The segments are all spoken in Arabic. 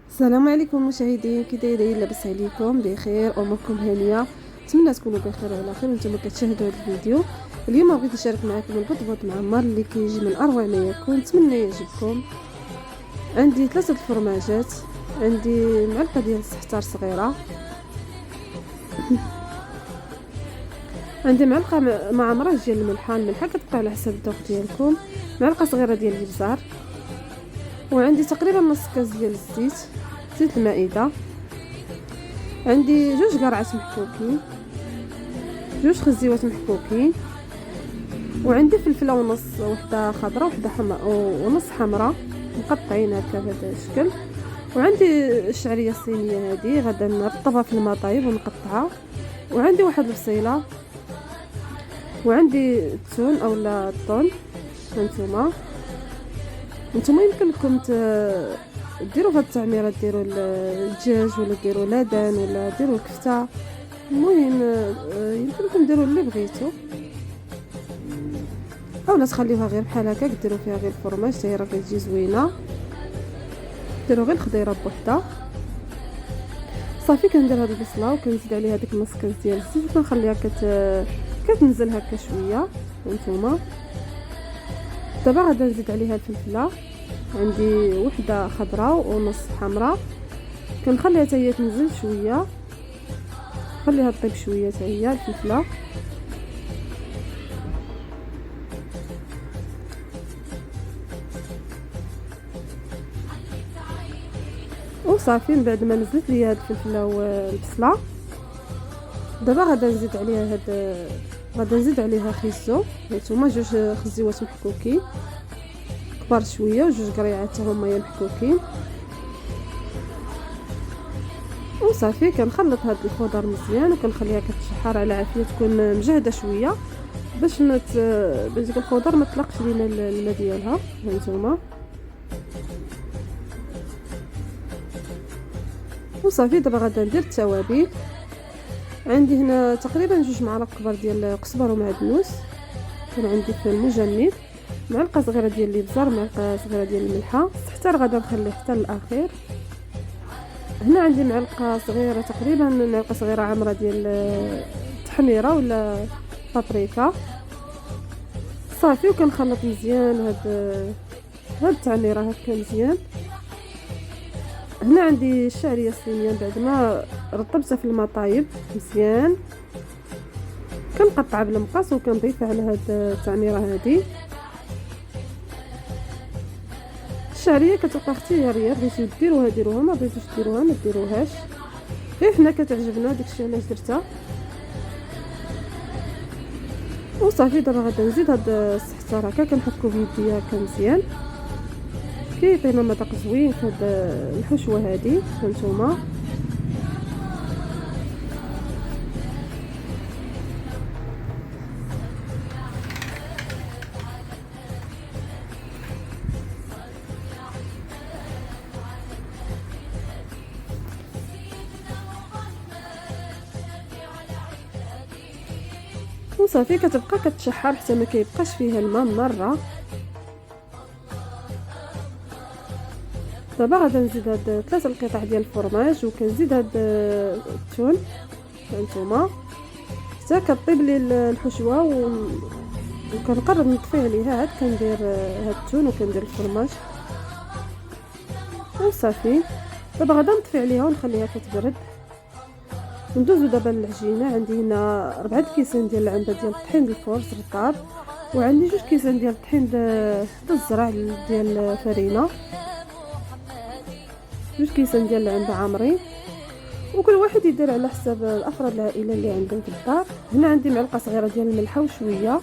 السلام عليكم مشاهدين، كي دايرين؟ لاباس عليكم؟ بخير، اموركم هانيه؟ نتمنى تكونوا بخير وعلى خير وانتم كتشاهدوا هذا الفيديو. اليوم بغيت نشارك معكم البطبوط معمر اللي كيجي من اروع ما يكون، نتمنى يعجبكم. عندي 3 الفرماجات، عندي معلقه ديال السحتار صغيره، عندي معلقه معمره ديال الملحه كتبقى على حسب الذوق ديالكم، معلقه صغيره ديال الابزار، وعندي تقريبا نص كاس ديال زيت المائده، عندي 2 قرعات محكوكين، 2 خزيوات محكوكين، وعندي فلفله ونص، وحده خضراء وحده حمراء ونص حمراء مقطعين هكا بهذا الشكل، وعندي الشعريه الصينيه هذه غادا نرطبها في الماء طايب ونقطعها، وعندي واحد البصيله، وعندي التون اولا الطون. نتوما يمكن لكم ديروا في التعميره، ديروا الدجاج ولا ديروا لادان ولا ديروا الكفته، المهم يمكن لكم ديروا اللي بغيتو، اولا تخليوها غير بحال هكا، ديروا فيها غير الفرماج حتى هي راه كتجي زوينه، ديروا غير الخضيره بوحدها. صافي كندير هاد البصله وكنزيد عليها ديك نص كاس ديال الزيت وكنخليها كتنزل هكا شويه. هانتوما دابا غادا نزيد عليها الفلفله، عندي وحده خضراء ونص حمراء، كنخليها حتى هي تنزل شويه، خليها طيب شويه حتى هي الفلفله. وصافي من بعد ما نزلت ليا هاد الفلفله والبصله، دابا غادا نزيد عليها خيزو. هانتوما 2 خزيوات محكوكين كبار شويه و2 قريعات حتى هما محكوكين، وصافي كنخلط هاد الخضر مزيان وكنخليها كتشحر على عافيه، تكون مجهده شويه باش ديك الخضر ما تطلقش لينا الماء ديالها. هانتوما وصافي دابا غادا ندير التوابل. عندي هنا تقريبا 2 معالق كبار ديال قزبر ومعدنوس، كان عندي في المجمد، معلقه صغيره ديال الابزار، معلقه صغيره ديال الملحه، السحتار غادا نخليه حتى للاخير. هنا عندي معلقه صغيره، تقريبا معلقه صغيره عامره ديال التحميره ولا بابريكا. صافي وكنخلط مزيان هاد التعميره هكا مزيان. هنا عندي الشعريه الصينيه، بعد ما رطبتها في الماء طايب مزيان كنقطعها بالمقص وكنضيفها على هاد التعميره هذه. الشعريه كتبقى اختياريه، بغيتو ديروها ديروها، ما بغيتوش ديروها ما ديروهاش، غير حنا كتعجبنا داكشي علاش درتها. وصافي دابا غادا نزيد هاد السحتار هكا كنحكو بيديا هكا مزيان، كيعطينا مذاق زوين في هاد الحشوه هادي. هانتوما وصافي كتبقى كتشحر حتى ما كيبقاش فيها الماء مره. دابا غادا نزيد هاد 3 القطع ديال الفرماج وكنزيد هاد التون. هانتوما حتى كطيب لي الحشوه وكنقرب نطفي عليها، عاد كندير هاد التون وكندير الفرماج. وصافي دابا غادا نطفي عليها ونخليها كتبرد. ندوزو دابا للعجينه. عندي هنا 4 كيسان ديال العنبه ديال الطحين الفورس رطاب، وعندي 2 كيسان ديال الطحين الزرع ديال فرينه، 2 كيسان ديال العنبه عامرين، وكل واحد يدير على حساب الافراد العائله اللي عندهم في الدار. هنا عندي معلقه صغيره ديال الملح وشويه،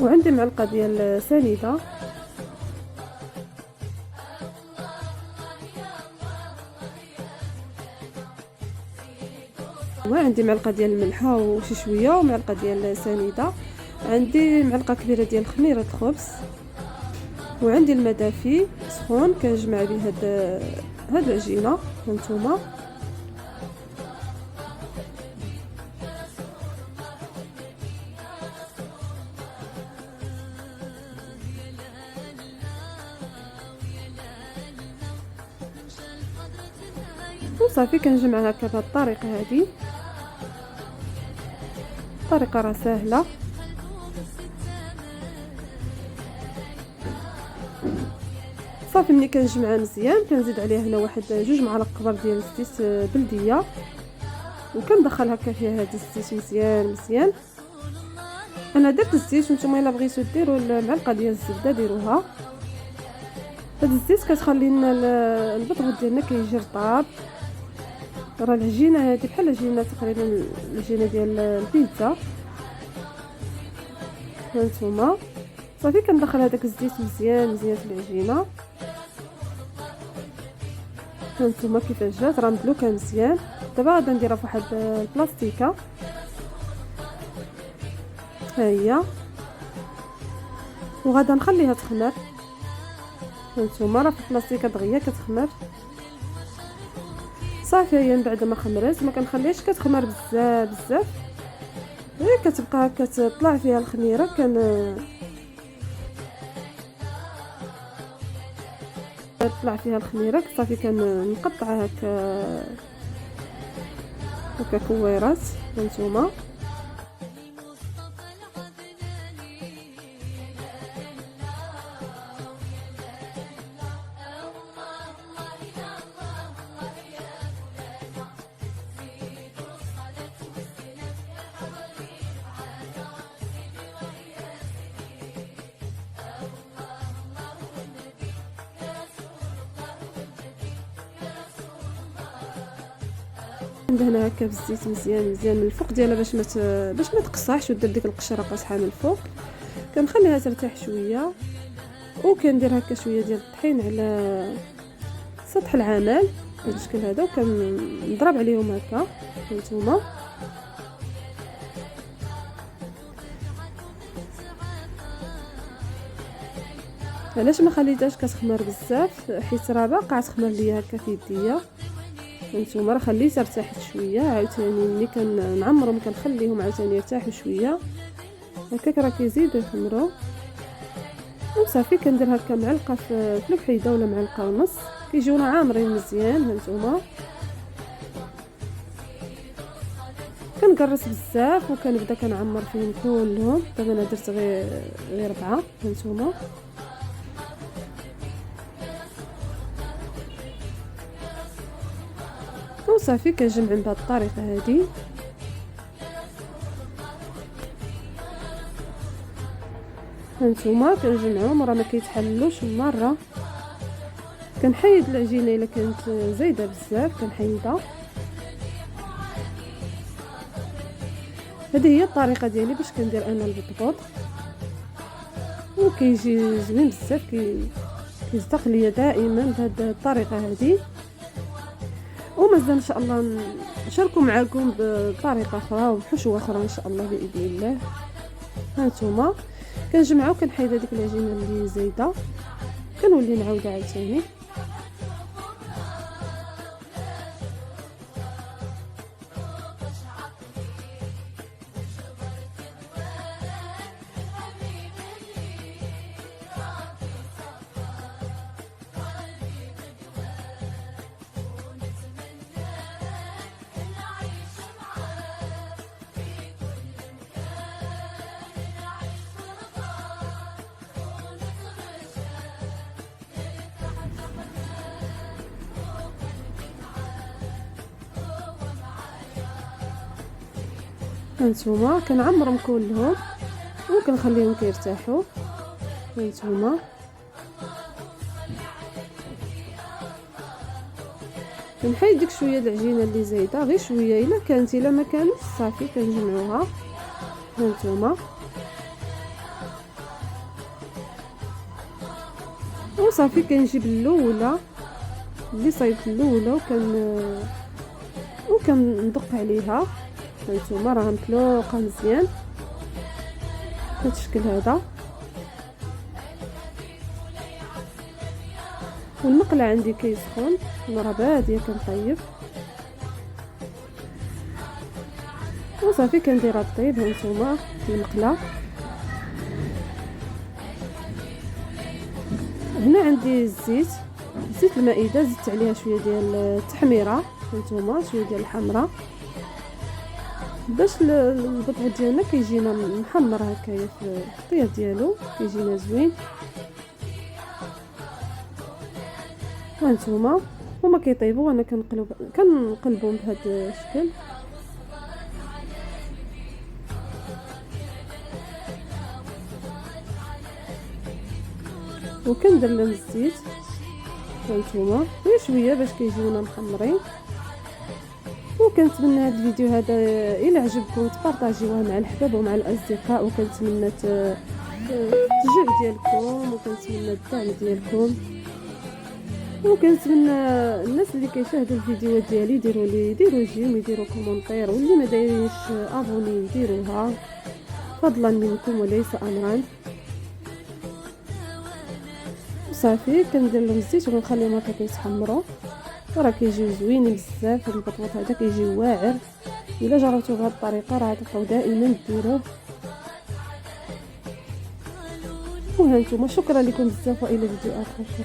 وعندي معلقه ديال سنيده، وعندي معلقه ديال الملحه وشي شويه ومعلقه ديال سنيده، عندي معلقه كبيره ديال خميره الخبز، وعندي الماء دافي سخون كنجمع به هاد العجينه. هانتوما وصافي كنجمع هكا بهاد الطريقه هذه. الطريقه راه سهله. صافي ملي كنجمعها مزيان كنزيد عليها هنا واحد 2 معالق كبار ديال الزيت بلديه، وكندخل هكا فيها هاد الزيت مزيان. انا درت الزيت، وانتم الا بغيتو ديروا المعلقه ديال الزبده ديروها. هاد الزيت كتخلي لنا البطبوط ديالنا كيجي رطاب. راه العجينه هذه بحال العجينه تقريبا العجينه ديال البيتزا. هانتوما صافي كندخل هذاك الزيت مزيان في العجينه. هانتوما كيفاش جات، راه مدلوكه مزيان. دابا غادا نديرها فواحد البلاستيكه، ها هي، وغادا نخليها تخمر. هانتوما راه في البلاستيكه دغيا كتخمر. صافي هي من بعد ما خمرت ما كنخليهاش كتخمر بزاف، غير كتبقى هكا تطلع فيها الخميره. تطلع فيها الخميره صافي كنقطعها هكا كويرات. هانتوما هنا هكا بالزيت مزيان من الفوق ديالها باش ما تقصحش ودير ديك القشره قاصحه من الفوق. كنخليها ترتاح شويه، وكندير هكا شويه ديال الطحين على سطح العمل بهذا الشكل هذا، وكنضرب عليهم هكا. هانتوما علاش ما خليتهاش كتخمر بزاف، حيت راه باقا تخمر ليا هكا في يديا. هانتوما راه خليتها ارتاحت شويه، عاوتاني ملي كنعمرهم كنخليهم عاوتاني يرتاحوا شويه هكاك، راه كيزيدوا يخمروا. وصافي كندير هكا معلقه في الوحيده ولا معلقه ونص، كيجيونا عامرين مزيان. هانتوما كنقرص بزاف وكنبدا كنعمر فيهم كلهم. دابا انا درت غير 4. هانتوما وصافي كنجمع بهذه الطريقه هذه. هانتوما كنجمعهم راه ما كيتحلوش مره. كنحيد العجينه الا كانت زايده بزاف كنحيدها. هذه هي الطريقه ديالي باش كندير انا البطبوط، وكيجي زوين بزاف. كيصدق ليا دائما بهذه الطريقه هذه. ومازال ان شاء الله نشاركوا معكم بطريقه اخرى وبحشوه اخرى ان شاء الله باذن الله. هانتوما كنجمعوا كنحيد هذيك العجينه اللي زايده، كنولي نعاودها عاوتاني. هانتوما كنعمرهم كلهم وكنخليهم كيرتاحوا. هانتوما كنحيد ديك شويه د العجينه اللي زايده، غير شويه، الا كانت الا ما كانت صافي كنجمعوها. هانتوما وصافي كنجيب الاولى اللي صايبت الاولى وكندق عليها. هانتوما راه مطلوقه مزيان بهذا الشكل هذا. والمقله عندي كيسخن، انا راه باديه كنطيب. وصافي كنديرها طيب. هانتوما المقله هنا عندي الزيت نسيت المائده، زدت عليها شويه ديال التحميره، هانتوما شويه ديال الحمراء باش البطبوط ديالنا كيجينا محمر هكايا في الخطيط ديالو، كيجينا زوين. هانتوما هما كيطيبوا وانا كنقلبهم بهذا الشكل. وكندير لهم الزيت هانتوما غير شويه باش كيجيونا محمرين. وكنتمنى هذا الفيديو هذا الى عجبكم تبارطاجيوه مع الحباب ومع الاصدقاء، وكنتمنى التشجيع ديالكم، وكنتمنى الدعم ديالكم، وكنتمنى الناس اللي كيشاهدوا الفيديوهات ديالي يديروا جيم، يديروا كومونتير، واللي ما دايرينش ابوني يديروها فضلا منكم وليس امرا. صافي كندير لهم الزيت ونخليهم هكا كيتحمروا، وراه كيجيو زوينين بزاف. هاد البطبوط هذا كيجي واعر، الا جربتوه بهذه الطريقه راه تبقاو دائما ديروه. وهانتوما شكرا لكم بزاف، والى فيديو اخر.